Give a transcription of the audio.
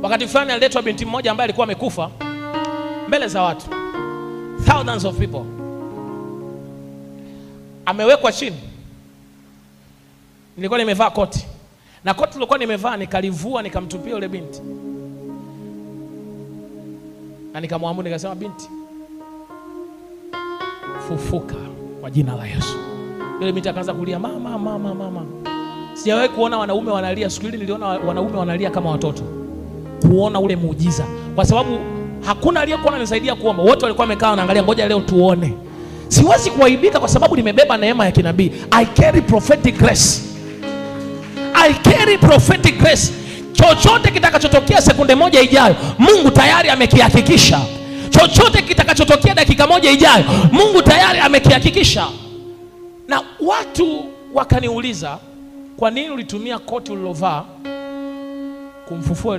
Wakati fulani aliletwa binti mmoja ambaye alikuwa amekufa mbele za watu, thousands of people. Amewekwa chini. Nilikuwa nimevaa koti, na koti nilikuwa nimevaa nikalivua nikamtupia yule binti, na nikamwamuru nikasema, binti, fufuka kwa jina la Yesu. Yule binti akaanza kulia, mama, mama, mama. Sijawahi kuona wanaume wanalia. Siku ile niliona wanaume wanalia kama watoto, kuona ule muujiza, kwa sababu hakuna aliyekuwa ananisaidia kuomba. Wote walikuwa wamekaa wanaangalia, ngoja leo tuone. Siwezi kuaibika kwa sababu nimebeba neema ya kinabii. I carry prophetic grace. I carry prophetic grace. Chochote kitakachotokea sekunde moja ijayo, Mungu tayari amekihakikisha. Chochote kitakachotokea dakika moja ijayo, Mungu tayari amekihakikisha. Na watu wakaniuliza, kwa nini ulitumia koti ulilovaa kumfufua